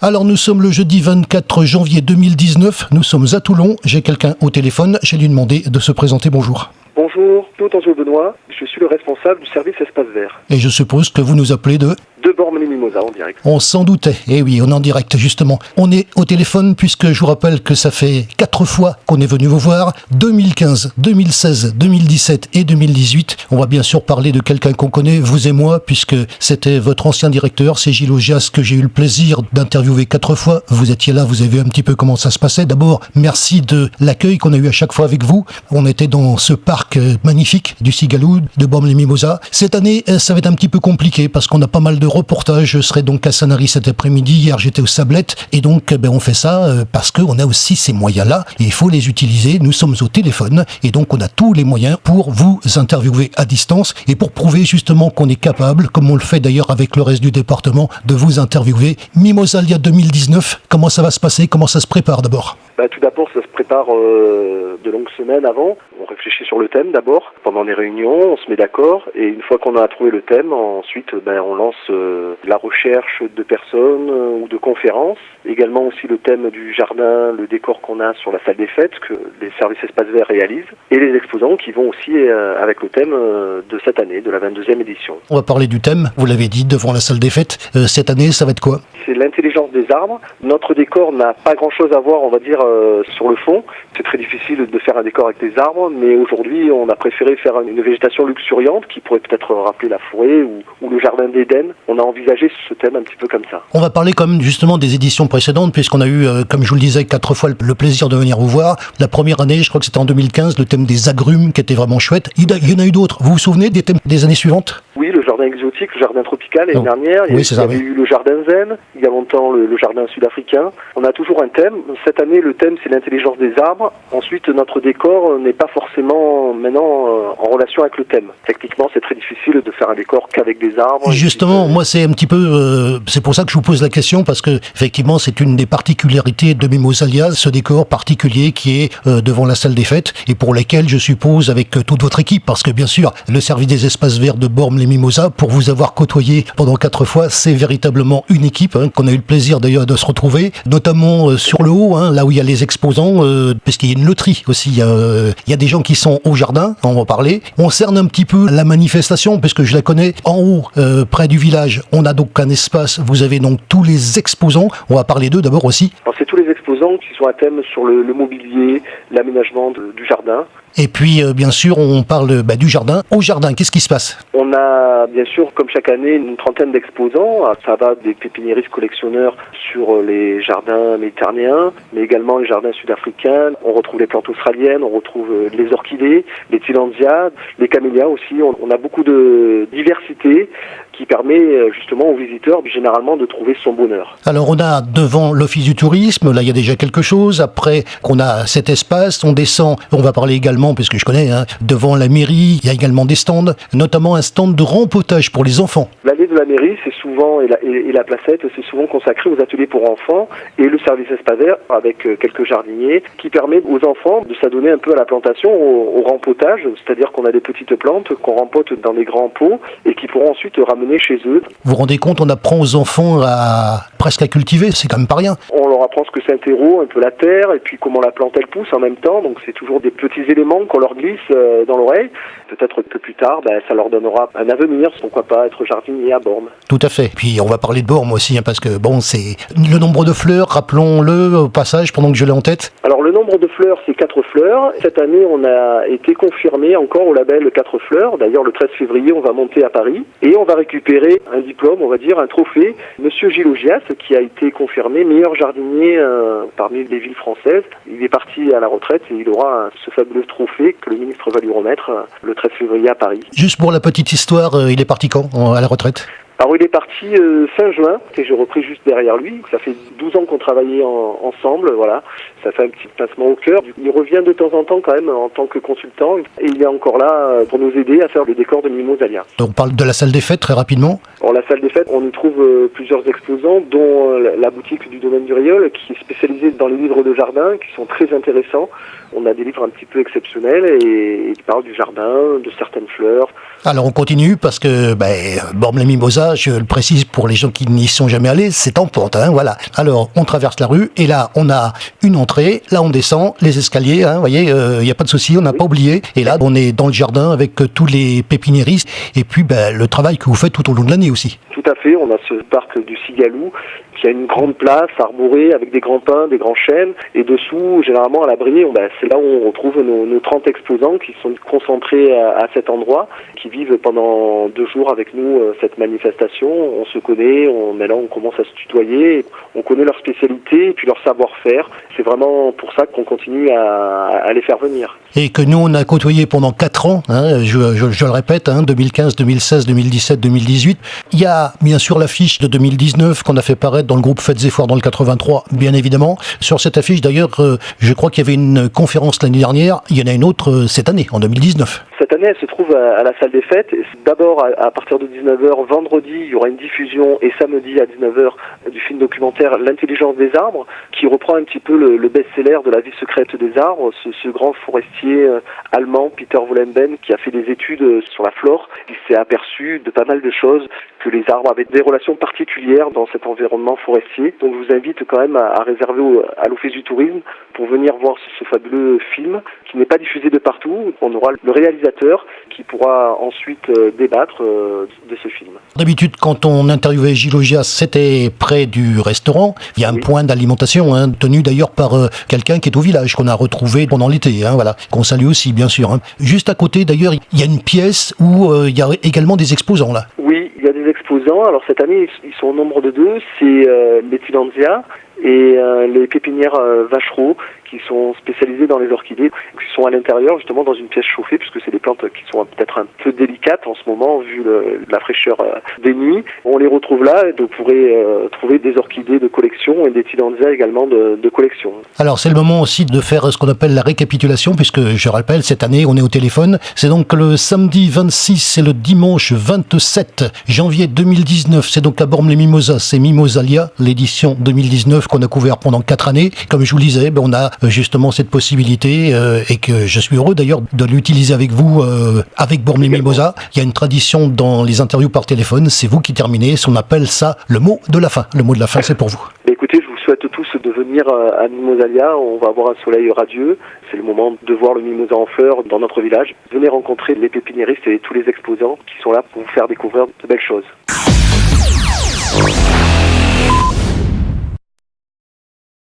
Alors nous sommes le jeudi 24 janvier 2019, nous sommes à Toulon, j'ai quelqu'un au téléphone, j'ai lui demandé de se présenter, bonjour. Bonjour, Claude Benoît, je suis le responsable du service Espace Vert. Et je suppose que vous nous appelez de Bormes-les-Mimosas en direct. On s'en doutait, eh oui, on est en direct justement. On est au téléphone puisque je vous rappelle que ça fait 4 fois qu'on est venu vous voir, 2015, 2016, 2017 et 2018. On va bien sûr parler de quelqu'un qu'on connaît, vous et moi, puisque c'était votre ancien directeur, c'est Gilles Augias, que j'ai eu le plaisir d'interviewer 4 fois. Vous étiez là, vous avez vu un petit peu comment ça se passait. D'abord, merci de l'accueil qu'on a eu à chaque fois avec vous. On était dans ce parc magnifique du Cigaloud, de Bormes-les-Mimosas. Cette année, ça va être un petit peu compliqué parce qu'on a pas mal de reportage. Je serai donc à Sanary cet après-midi. Hier, j'étais aux Sablettes. Et donc, on fait ça parce qu'on a aussi ces moyens-là. Et il faut les utiliser. Nous sommes au téléphone. Et donc, on a tous les moyens pour vous interviewer à distance et pour prouver justement qu'on est capable, comme on le fait d'ailleurs avec le reste du département, de vous interviewer. Mimosalia 2019, comment ça va se passer? Comment ça se prépare d'abord? Tout d'abord, ça se prépare de longues semaines avant. On réfléchit sur le thème d'abord. Pendant les réunions, on se met d'accord. Et une fois qu'on a trouvé le thème, ensuite, on lance la recherche de personnes ou de conférences. Également aussi le thème du jardin, le décor qu'on a sur la salle des fêtes que les services Espace Vert réalisent. Et les exposants qui vont aussi avec le thème de cette année, de la 22e édition. On va parler du thème, vous l'avez dit, devant la salle des fêtes. Cette année, ça va être quoi? C'est l'intelligence des arbres. Notre décor n'a pas grand-chose à voir, on va dire, sur le fond. C'est très difficile de faire un décor avec des arbres, mais aujourd'hui, on a préféré faire une végétation luxuriante qui pourrait peut-être rappeler la forêt ou le jardin d'Éden. On a envisagé ce thème un petit peu comme ça. On va parler quand même justement des éditions précédentes, puisqu'on a eu, comme je vous le disais, 4 fois le plaisir de venir vous voir. La première année, je crois que c'était en 2015, le thème des agrumes qui était vraiment chouette. Il y en a eu d'autres. Vous vous souvenez des thèmes des années suivantes? Oui, le jardin exotique, le jardin tropical l'année dernière. Il y avait eu le jardin zen, il y a longtemps le jardin sud-africain. On a toujours un thème. Cette année, le thème, c'est l'intelligence des arbres. Ensuite, notre décor n'est pas forcément maintenant en relation avec le thème. Techniquement, c'est très difficile de faire un décor qu'avec des arbres. Justement, moi, c'est un petit peu... c'est pour ça que je vous pose la question, parce que effectivement, c'est une des particularités de Mimosalia, ce décor particulier qui est devant la salle des fêtes, et pour lequel, je suppose, avec toute votre équipe, parce que bien sûr, le service des espaces verts de Bormes-les-Mimosas, pour vous avoir côtoyé pendant 4 fois, c'est véritablement une équipe qu'on a eu le plaisir d'ailleurs de se retrouver, notamment sur le haut, là où il y a les exposants, parce qu'il y a une loterie aussi. Il y a des gens qui sont au jardin, on va en parler. On cerne un petit peu la manifestation, puisque je la connais en haut, près du village. On a donc un espace, vous avez donc tous les exposants. On va parler d'eux d'abord aussi. Alors, c'est tous les exposants qui sont à thème sur le mobilier, l'aménagement du jardin. Et puis, bien sûr, on parle du jardin. Au jardin, qu'est-ce qui se passe? On a, bien sûr, comme chaque année, une trentaine d'exposants. Ça va des pépiniéristes collectionneurs sur les jardins méditerranéens, mais également les jardins sud-africains. On retrouve les plantes australiennes, on retrouve les orchidées, les tillandsias, les camélias aussi. On a beaucoup de diversité qui permet justement aux visiteurs généralement de trouver son bonheur. Alors on a devant l'office du tourisme, là il y a déjà quelque chose, après qu'on a cet espace, on descend, on va parler également, puisque je connais, devant la mairie, il y a également des stands, notamment un stand de rempotage pour les enfants. L'allée de la mairie, c'est souvent, et la placette, c'est souvent consacré aux ateliers pour enfants et le service Espace Vert avec quelques jardiniers qui permet aux enfants de s'adonner un peu à la plantation, au rempotage, c'est-à-dire qu'on a des petites plantes qu'on rempote dans des grands pots et qui pourront ensuite ramener chez eux. Vous vous rendez compte, on apprend aux enfants presque à cultiver, c'est quand même pas rien. On leur apprend ce que c'est un terreau, un peu la terre, et puis comment la plante elle pousse en même temps, donc c'est toujours des petits éléments qu'on leur glisse dans l'oreille. Peut-être que plus tard, ça leur donnera un avenir, pourquoi pas être jardinier à Bormes. Tout à fait. Puis on va parler de Bormes aussi, parce que c'est le nombre de fleurs, rappelons-le au passage, pendant que je l'ai en tête. Alors le nombre de fleurs, c'est 4 fleurs. Cette année, on a été confirmé encore au label 4 fleurs. D'ailleurs, le 13 février, on va monter à Paris et on va récupérer un diplôme, on va dire, un trophée. Monsieur Gilles Augias, qui a été confirmé meilleur jardinier parmi les villes françaises. Il est parti à la retraite et il aura ce fabuleux trophée que le ministre va lui remettre le 13 février à Paris. Juste pour la petite histoire, il est parti quand à la retraite? Alors il est parti fin juin, et j'ai repris juste derrière lui. Ça fait 12 ans qu'on travaillait ensemble, voilà. Ça fait un petit pincement au cœur. Il revient de temps en temps quand même en tant que consultant, et il est encore là pour nous aider à faire le décor de Mimosalia. Donc on parle de la salle des fêtes très rapidement. Alors la salle des fêtes, on y trouve plusieurs exposants, dont la boutique du domaine du Rieul, qui est spécialisée dans les livres de jardin, qui sont très intéressants. On a des livres un petit peu exceptionnels et qui parlent du jardin, de certaines fleurs. Alors on continue parce que Bormes-les-Mimosas, je le précise pour les gens qui n'y sont jamais allés, c'est en pente, hein, voilà. Alors on traverse la rue et là on a une entrée, là on descend les escaliers, hein, vous voyez, il n'y a pas de souci, on n'a pas oublié. Et là on est dans le jardin avec tous les pépiniéristes et puis le travail que vous faites tout au long de l'année aussi. Tout à fait, on a ce parc du Cigalou qui a une grande place arborée avec des grands pins, des grands chênes, et dessous, généralement à l'abri, c'est là où on retrouve nos 30 exposants qui sont concentrés à cet endroit, qui vivent pendant 2 jours avec nous cette manifestation. On se connaît, là on commence à se tutoyer, on connaît leur spécialité et puis leur savoir-faire. C'est vraiment pour ça qu'on continue à les faire venir. Et que nous on a côtoyé pendant 4 ans, hein, je le répète, 2015, 2016, 2017, 2018. Il y a bien sûr l'affiche de 2019 qu'on a fait paraître dans le groupe Fêtes et Foires dans le 83, bien évidemment. Sur cette affiche d'ailleurs, je crois qu'il y avait une conférence l'année dernière, il y en a une autre cette année, en 2019. Cette année, elle se trouve à la salle des fêtes. D'abord, à partir de 19h, vendredi, il y aura une diffusion, et samedi à 19h, du film documentaire L'intelligence des arbres, qui reprend un petit peu le best-seller de La vie secrète des arbres, ce grand forestier allemand, Peter Wollenben, qui a fait des études sur la flore. Il s'est aperçu de pas mal de choses, que les arbres avaient des relations particulières dans cet environnement forestier. Donc je vous invite quand même à réserver à l'Office du tourisme pour venir voir ce fabuleux film, qui n'est pas diffusé de partout. On aura le réalisateur qui pourra ensuite débattre de ce film. D'habitude, quand on interviewait Gilles Augias, c'était près du restaurant. Il y a un point d'alimentation, tenu d'ailleurs par quelqu'un qui est au village, qu'on a retrouvé pendant l'été, voilà, qu'on salue aussi, bien sûr. Juste à côté, d'ailleurs, il y a une pièce où il y a également des exposants, là. Oui, il y a des exposants. Alors cette année, ils sont au nombre de 2. C'est les Tillandsia et les pépinières Vachereau, qui sont spécialisées dans les orchidées, qui sont à l'intérieur justement dans une pièce chauffée, puisque c'est des plantes qui sont peut-être un peu délicates en ce moment vu la fraîcheur des nuits. On les retrouve là et vous pourrez trouver des orchidées de collection et des Tillandsia également de collection. Alors c'est le moment aussi de faire ce qu'on appelle la récapitulation, puisque je rappelle, cette année on est au téléphone. C'est donc le samedi 26 et le dimanche 27 janvier 2019. C'est donc à Bormes-les-Mimosas, c'est Mimosalia, l'édition 2019 qu'on a couvert pendant 4 années. Comme je vous le disais, on a justement cette possibilité et que je suis heureux d'ailleurs de l'utiliser avec vous, avec Bormes-les-Mimosas. Il y a une tradition dans les interviews par téléphone, c'est vous qui terminez, on appelle ça le mot de la fin. Le mot de la fin, c'est pour vous. Écoutez, je vous souhaite tous de venir à Mimosalia, on va avoir un soleil radieux, c'est le moment de voir le mimosa en fleurs dans notre village. Venez rencontrer les pépiniéristes et tous les exposants qui sont là pour vous faire découvrir de belles choses.